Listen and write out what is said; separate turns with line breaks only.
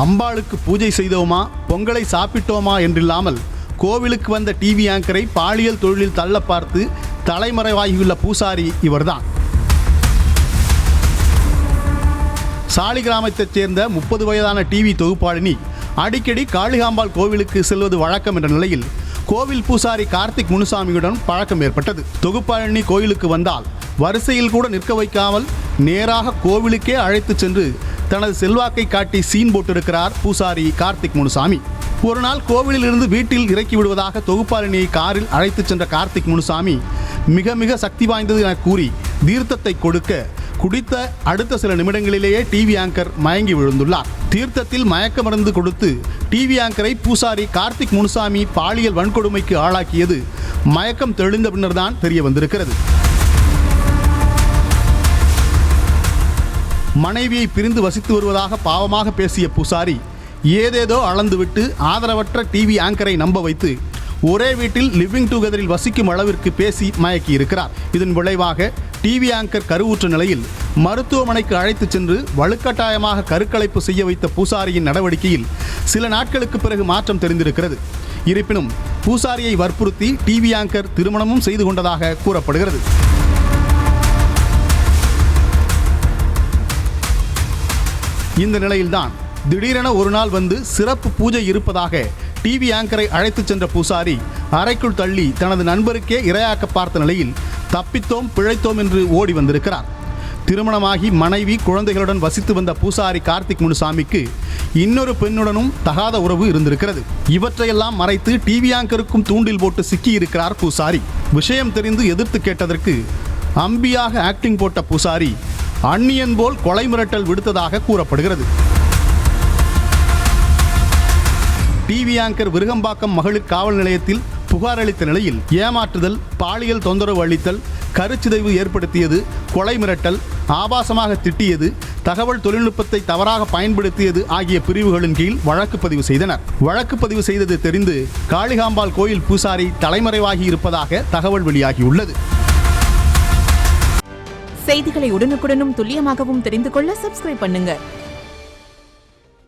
அம்பாளுக்கு பூஜை செய்தோமா, பொங்கலை சாப்பிட்டோமா என்றில்லாமல் கோவிலுக்கு வந்த டிவி ஆங்கரை பாலியல் தொழிலில் தள்ள பார்த்து தலைமறைவாகியுள்ள பூசாரி இவர்தான். சாலிகிராமத்தைச் சேர்ந்த 30 வயதான டிவி தொகுப்பாளினி அடிக்கடி காளிகாம்பாள் கோவிலுக்கு செல்வது வழக்கம் என்ற நிலையில் கோவில் பூசாரி கார்த்திக் முனுசாமியுடன் பழக்கம் ஏற்பட்டது. தொகுப்பாளினி கோயிலுக்கு வந்தால் வரிசையில் கூட நிற்க வைக்காமல் நேராக கோவிலுக்கே அழைத்து சென்று தனது செல்வாக்கை காட்டி சீன் போட்டிருக்கிறார் பூசாரி கார்த்திக் முனுசாமி. ஒரு நாள் கோவிலில் இருந்து வீட்டில் இறக்கி விடுவதாக தொகுப்பாளினியை காரில் அழைத்து சென்ற கார்த்திக் முனுசாமி மிக மிக சக்தி வாய்ந்தது என கூறி தீர்த்தத்தை கொடுக்க குடித்த அடுத்த சில நிமிடங்களிலேயே டிவி ஆங்கர் மயங்கி விழுந்துள்ளார். தீர்த்தத்தில் மயக்க மருந்து கொடுத்து டிவி ஆங்கரை பூசாரி கார்த்திக் முனுசாமி பாலியல் வன்கொடுமைக்கு ஆளாக்கியது மயக்கம் தெளிந்த பின்னர் தான் தெரிய வந்திருக்கிறது. மனைவியை பிரிந்து வசித்து வருவதாக பாவமாக பேசிய பூசாரி ஏதேதோ அளந்துவிட்டு ஆதரவற்ற டிவி ஆங்கரை நம்ப வைத்து ஒரே வீட்டில் லிவிங் டுகெதரில் வசிக்கும் அளவிற்கு பேசி மயக்கி இருக்கிறார். இதன் விளைவாக டிவி ஆங்கர் கருவுற்ற நிலையில் மருத்துவமனைக்கு அழைத்து சென்று வலுக்கட்டாயமாக கருக்கலைப்பு செய்ய வைத்த பூசாரியின் நடவடிக்கையில் சில நாட்களுக்கு பிறகு மாற்றம் தெரிந்திருக்கிறது. இருப்பினும் பூசாரியை வற்புறுத்தி டிவி ஆங்கர் திருமணமும் செய்து கொண்டதாக கூறப்படுகிறது. இந்த நிலையில்தான் திடீரென ஒரு நாள் வந்து சிறப்பு பூஜை இருப்பதாக டிவி ஆங்கரை அழைத்து சென்ற பூசாரி அறைக்குள் தள்ளி தனது நண்பருக்கே இரையாக்க பார்த்த நிலையில் தப்பித்தோம் பிழைத்தோம் என்று ஓடி வந்திருக்கிறார். திருமணமாகி மனைவி குழந்தைகளுடன் வசித்து வந்த பூசாரி கார்த்திக் முனுசாமிக்கு இன்னொரு பெண்ணுடனும் தகாத உறவு இருந்திருக்கிறது. இவற்றையெல்லாம் மறைத்து டிவி ஆங்கருக்கும் தூண்டில் போட்டு சிக்கியிருக்கிறார் பூசாரி. விஷயம் தெரிந்து எதிர்த்து கேட்டதற்கு அம்பியாக ஆக்டிங் போட்ட பூசாரி அந்நியன் போல் கொலை மிரட்டல் விடுத்ததாக கூறப்படுகிறது. டிவி ஆங்கர் விருகம்பாக்கம் மகளிர் காவல் நிலையத்தில் புகார் அளித்த நிலையில் ஏமாற்றுதல், பாலியல் தொந்தரவு அளித்தல், கருச்சிதைவு ஏற்படுத்தியது, கொலை மிரட்டல், ஆபாசமாக திட்டியது, தகவல் தொழில்நுட்பத்தை தவறாக பயன்படுத்தியது ஆகிய பிரிவுகளின் கீழ் வழக்கு பதிவு செய்தனர். வழக்கு பதிவு செய்தது தெரிந்து காளிகாம்பாள் கோயில் பூசாரி தலைமறைவாகி இருப்பதாக தகவல் வெளியாகியுள்ளது.
செய்திகளை உடனுக்குடனும் துல்லியமாகவும் தெரிந்து கொள்ள சப்ஸ்கிரைப் பண்ணுங்க.